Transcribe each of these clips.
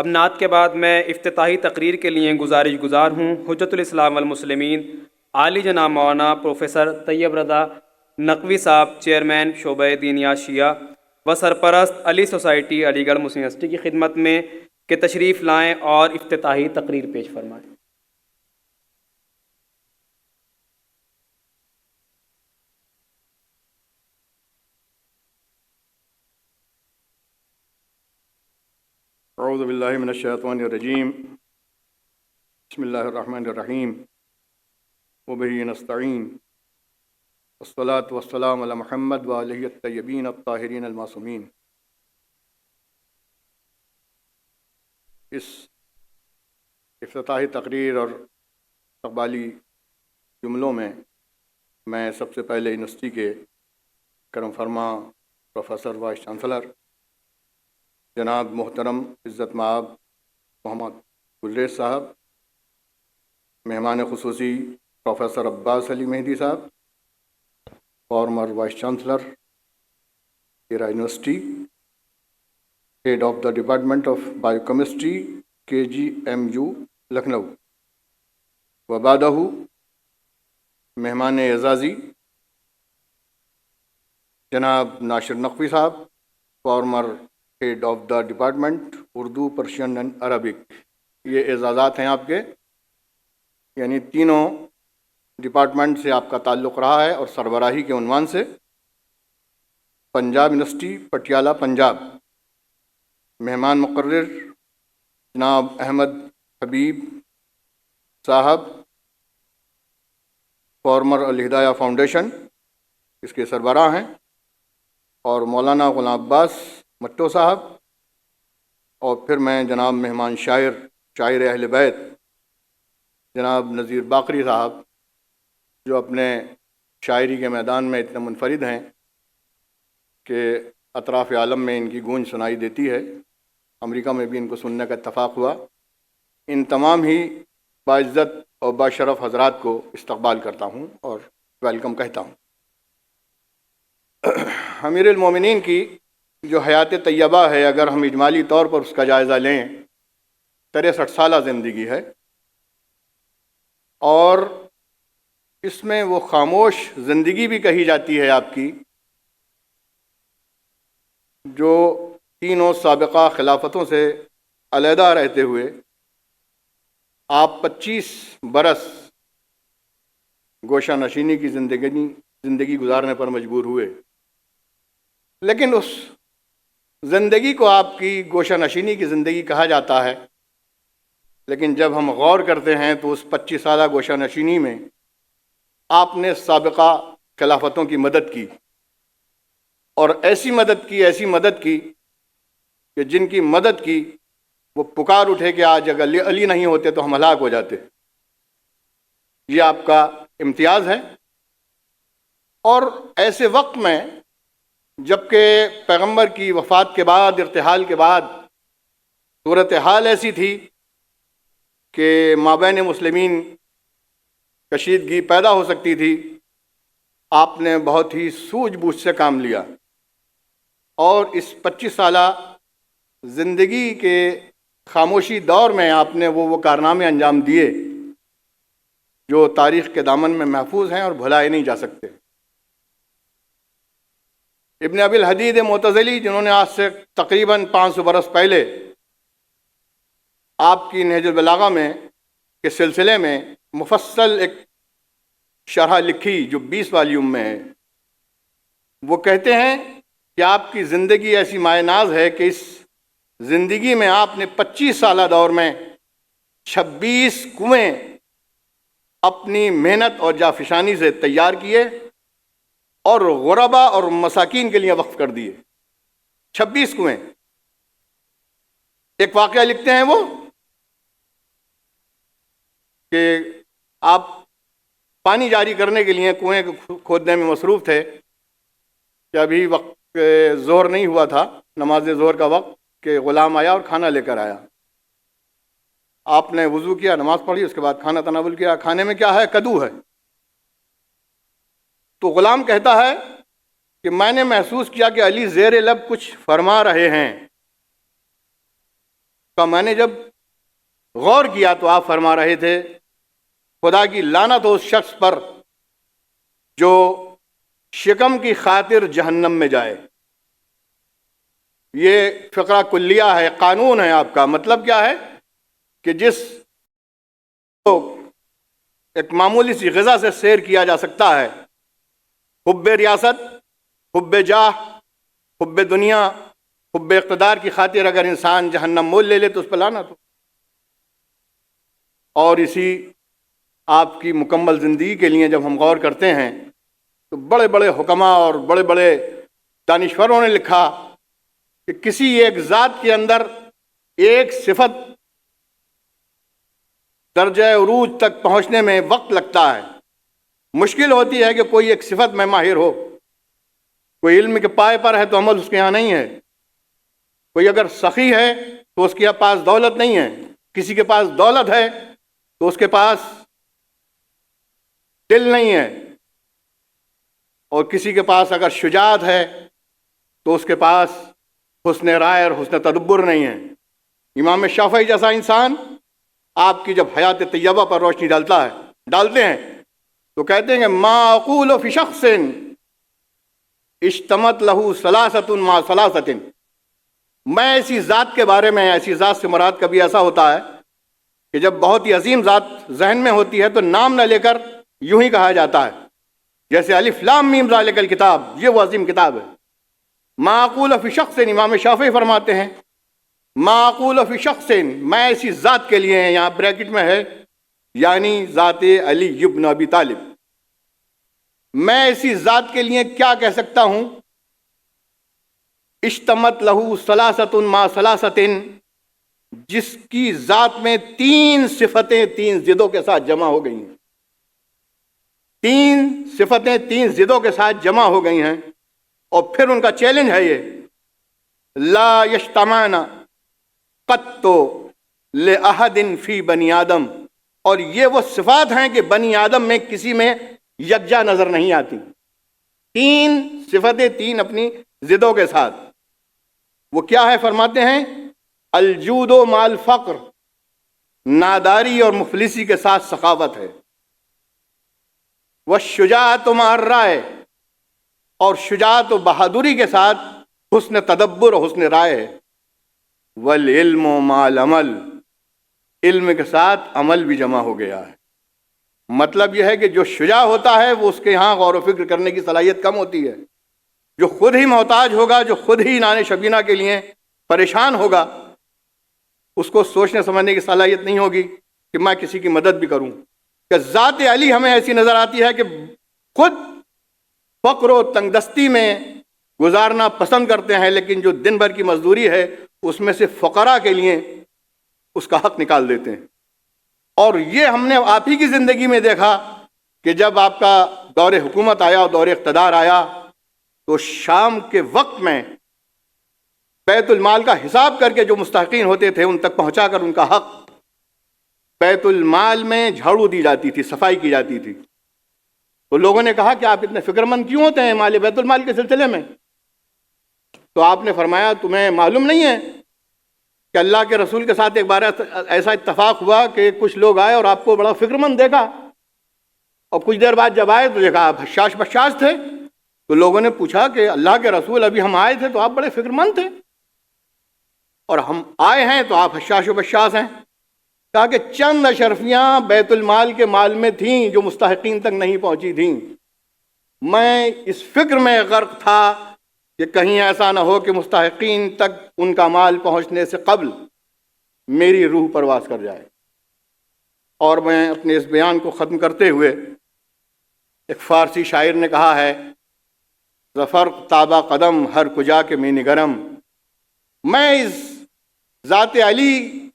اب نعت کے بعد میں افتتاحی تقریر کے لیے گزارش گزار ہوں حجت الاسلام والمسلمین عالی جناب مولانا پروفیسر طیب رضا نقوی صاحب، چیئرمین شعبہ دینیات شیعہ و سرپرست علی سوسائٹی علی گڑھ مسلم یونیورسٹی کی خدمت میں کہ تشریف لائیں اور افتتاحی تقریر پیش فرمائیں۔ اعوذ باللہ من الشیطان الرجیم، بسم اللہ الرحمن الرحیم، وبہ نستعین، والصلاة والسلام علی محمد وآلہ الطیبین الطاہرین المعصومین۔ اس افتتاحی تقریر اور استقبالی جملوں میں سب سے پہلے یونیورسٹی کے کرم فرما پروفیسر وائس چانسلر جناب محترم عزت مآب محمد گلریز صاحب، مہمان خصوصی professor Abbas Ali Mehdi Sahab, former vice chancellor Era university, head of the department of biochemistry KGMU Lucknow, وبعدہ مہمان اعزازی جناب Nasir Naqvi Sahab, former head of the department Urdu, Persian and Arabic. یہ اعزازات ہیں آپ کے، یعنی تینوں ڈپارٹمنٹ سے آپ کا تعلق رہا ہے، اور سربراہی کے عنوان سے پنجاب یونیورسٹی پٹیالہ پنجاب۔ مہمان مقرر جناب احمد حبیب صاحب، فارمر الہدایہ فاؤنڈیشن، اس کے سربراہ ہیں، اور مولانا غلام عباس مٹو صاحب، اور پھر میں جناب مہمان شاعر اہل بیت جناب نذیر باقری صاحب، جو اپنے شاعری کے میدان میں اتنے منفرد ہیں کہ اطراف عالم میں ان کی گونج سنائی دیتی ہے، امریکہ میں بھی ان کو سننے کا اتفاق ہوا۔ ان تمام ہی باعزت اور باشرف حضرات کو استقبال کرتا ہوں اور ویلکم کہتا ہوں۔ امیر المومنین کی جو حیات طیبہ ہے، اگر ہم اجمالی طور پر اس کا جائزہ لیں، 63 سالہ زندگی ہے، اور اس میں وہ خاموش زندگی بھی کہی جاتی ہے آپ کی، جو تینوں سابقہ خلافتوں سے علیحدہ رہتے ہوئے آپ 25 برس گوشہ نشینی کی زندگی گزارنے پر مجبور ہوئے، لیکن اس زندگی کو آپ کی گوشہ نشینی کی زندگی کہا جاتا ہے، لیکن جب ہم غور کرتے ہیں تو اس 25 سالہ گوشہ نشینی میں آپ نے سابقہ خلافتوں کی مدد کی، اور ایسی مدد کی کہ جن کی مدد کی وہ پکار اٹھے کہ آج اگر علی نہیں ہوتے تو ہم ہلاک ہو جاتے۔ یہ آپ کا امتیاز ہے، اور ایسے وقت میں جبکہ پیغمبر کی وفات کے بعد، ارتحال کے بعد صورتحال ایسی تھی کہ مابین مسلمین کشیدگی پیدا ہو سکتی تھی، آپ نے بہت ہی سوجھ بوجھ سے کام لیا، اور اس 25 سالہ زندگی کے خاموشی دور میں آپ نے وہ کارنامے انجام دیے جو تاریخ کے دامن میں محفوظ ہیں اور بھلائے نہیں جا سکتے۔ ابن ابی الحدید معتزلی، جنہوں نے آج سے تقریباً 500 برس پہلے آپ کی نہج البلاغہ میں کے سلسلے میں مفصل ایک شرح لکھی جو 20 والیوم میں ہے، وہ کہتے ہیں کہ آپ کی زندگی ایسی مائع ناز ہے کہ اس زندگی میں آپ نے 25 سالہ دور میں 26 کنویں اپنی محنت اور جافشانی سے تیار کیے اور غربا اور مساکین کے لیے وقف کر دیے۔ 26 کنویں۔ ایک واقعہ لکھتے ہیں وہ کہ آپ پانی جاری کرنے کے لیے کنویں کھودنے میں مصروف تھے کہ ابھی وقت ظہر نہیں ہوا تھا، نماز ظہر کا وقت، کہ غلام آیا اور کھانا لے کر آیا۔ آپ نے وضو کیا، نماز پڑھی، اس کے بعد کھانا تناول کیا۔ کھانے میں کیا ہے؟ کدو ہے۔ تو غلام کہتا ہے کہ میں نے محسوس کیا کہ علی زیر لب کچھ فرما رہے ہیں، کا میں نے جب غور کیا تو آپ فرما رہے تھے خدا کی لعنت ہو اس شخص پر جو شکم کی خاطر جہنم میں جائے. یہ فقرہ کلیہ ہے، قانون ہے آپ کا. مطلب کیا ہے کہ جس کو ایک معمولی سی غذا سے سیر کیا جا سکتا ہے، حب ریاست، حب جاہ، حب دنیا، حب اقتدار کی خاطر اگر انسان جہنم مول لے لے تو اس پہ لعنت ہو. اور اسی آپ کی مکمل زندگی کے لیے جب ہم غور کرتے ہیں تو بڑے بڑے حکماء اور بڑے بڑے دانشوروں نے لکھا کہ کسی ایک ذات کے اندر ایک صفت درجہ عروج تک پہنچنے میں وقت لگتا ہے. مشکل ہوتی ہے کہ کوئی ایک صفت میں ماہر ہو. کوئی علم کے پائے پر ہے تو عمل اس کے یہاں نہیں ہے. کوئی اگر سخی ہے تو اس کے پاس دولت نہیں ہے. کسی کے پاس دولت ہے تو اس کے پاس دل نہیں ہے. اور کسی کے پاس اگر شجاعت ہے تو اس کے پاس حسن رائے اور حسن تدبر نہیں ہے. امام شافعی جیسا انسان آپ کی جب حیات طیبہ پر روشنی ڈالتے ہیں تو کہتے ہیں کہ ما اقول فی شخص اشتمت لہو ثلاثۃ مع ثلاثۃ. میں ایسی ذات کے بارے میں، ایسی ذات سے مراد کبھی ایسا ہوتا ہے کہ جب بہت ہی عظیم ذات ذہن میں ہوتی ہے تو نام نہ لے کر یوں ہی کہا جاتا ہے، جیسے الف لام میم ذالک الکتاب، یہ وہ عظیم کتاب ہے. ما اقول فی شخص، امام شافعی فرماتے ہیں ما اقول فی شخص، میں ایسی ذات کے لیے، یہاں بریکٹ میں ہے یعنی ذات علی بن ابی طالب، میں ایسی ذات کے لیے کیا کہہ سکتا ہوں؟ اشتمت لہو ثلاثۃ مع ثلاثۃ، جس کی ذات میں تین صفتیں تین ضدوں کے ساتھ جمع ہو گئی ہیں. تین صفتیں تین ضدوں کے ساتھ جمع ہو گئی ہیں. اور پھر ان کا چیلنج ہے یہ لا یجتمعن قط لأحد فی بنی آدم. اور یہ وہ صفات ہیں کہ بنی آدم میں کسی میں یکجا نظر نہیں آتی. تین صفتیں تین اپنی ضدوں کے ساتھ. وہ کیا ہے؟ فرماتے ہیں الجود و مال فقر، ناداری اور مفلسی کے ساتھ سخاوت ہے. والشجاعت مع الرائے، اور شجاعت و بہادری کے ساتھ حسن تدبر اور حسن رائے ہے. والعلم مع العمل، علم کے ساتھ عمل بھی جمع ہو گیا ہے. مطلب یہ ہے کہ جو شجاع ہوتا ہے وہ اس کے ہاں غور و فکر کرنے کی صلاحیت کم ہوتی ہے. جو خود ہی محتاج ہوگا، جو خود ہی نان شبینہ کے لیے پریشان ہوگا، اس کو سوچنے سمجھنے کی صلاحیت نہیں ہوگی کہ میں کسی کی مدد بھی کروں. کہ ذات علی ہمیں ایسی نظر آتی ہے کہ خود فقر و تنگ دستی میں گزارنا پسند کرتے ہیں، لیکن جو دن بھر کی مزدوری ہے اس میں سے فقراء کے لیے اس کا حق نکال دیتے ہیں. اور یہ ہم نے آپ ہی کی زندگی میں دیکھا کہ جب آپ کا دور حکومت آیا اور دور اقتدار آیا تو شام کے وقت میں بیت المال کا حساب کر کے جو مستحقین ہوتے تھے ان تک پہنچا کر ان کا حق بیت المال میں جھاڑو دی جاتی تھی، صفائی کی جاتی تھی. تو لوگوں نے کہا کہ آپ اتنے فکر مند کیوں ہوتے ہیں مال بیت المال کے سلسلے میں؟ تو آپ نے فرمایا تمہیں معلوم نہیں ہے کہ اللہ کے رسول کے ساتھ ایک بار ایسا اتفاق ہوا کہ کچھ لوگ آئے اور آپ کو بڑا فکر مند دیکھا، اور کچھ دیر بعد جب آئے تو دیکھا آپ حشاش بشاش تھے. تو لوگوں نے پوچھا کہ اللہ کے رسول ابھی ہم آئے تھے تو آپ بڑے فکر مند تھے، اور ہم آئے ہیں تو آپ حشاش و بشاش ہیں. کہا کہ چند اشرفیاں بیت المال کے مال میں تھیں جو مستحقین تک نہیں پہنچی تھیں. میں اس فکر میں غرق تھا کہ کہیں ایسا نہ ہو کہ مستحقین تک ان کا مال پہنچنے سے قبل میری روح پرواز کر جائے. اور میں اپنے اس بیان کو ختم کرتے ہوئے، ایک فارسی شاعر نے کہا ہے ظفر تابہ قدم ہر کجا کے میں نگرم. میں اس ذات علی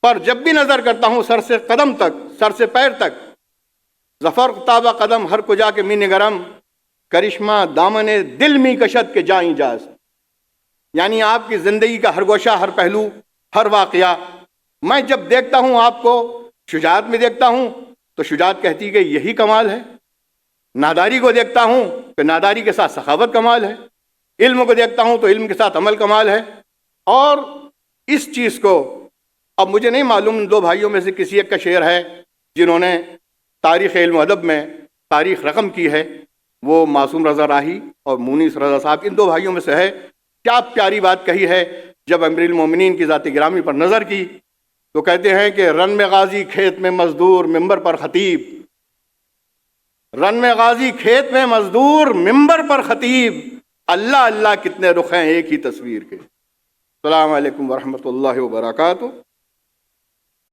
پر جب بھی نظر کرتا ہوں سر سے قدم تک، سر سے پیر تک، ظفر تابہ قدم ہر کجا کے میں نگرم، کرشمہ دامن دل می کشت کے جائیں جاز. یعنی آپ کی زندگی کا ہر گوشہ، ہر پہلو، ہر واقعہ میں جب دیکھتا ہوں آپ کو شجاعت میں دیکھتا ہوں تو شجاعت کہتی کہ یہی کمال ہے. ناداری کو دیکھتا ہوں تو ناداری کے ساتھ سخاوت کمال ہے. علم کو دیکھتا ہوں تو علم کے ساتھ عمل کمال ہے. اور اس چیز کو اب مجھے نہیں معلوم دو بھائیوں میں سے کسی ایک کا شعر ہے جنہوں نے تاریخ علم و ادب میں تاریخ رقم کی ہے، وہ معصوم رضا راہی اور مونس رضا صاحب، ان دو بھائیوں میں سے ہے۔ کیا پیاری بات کہی ہے جب امیر المومنین کی ذات گرامی پر نظر کی تو کہتے ہیں کہ رن میں غازی کھیت میں مزدور منبر پر خطیب، رن میں غازی کھیت میں مزدور منبر پر خطیب، اللہ اللہ کتنے رخ ہیں ایک ہی تصویر کے۔ السلام علیکم ورحمۃ اللہ وبرکاتہ۔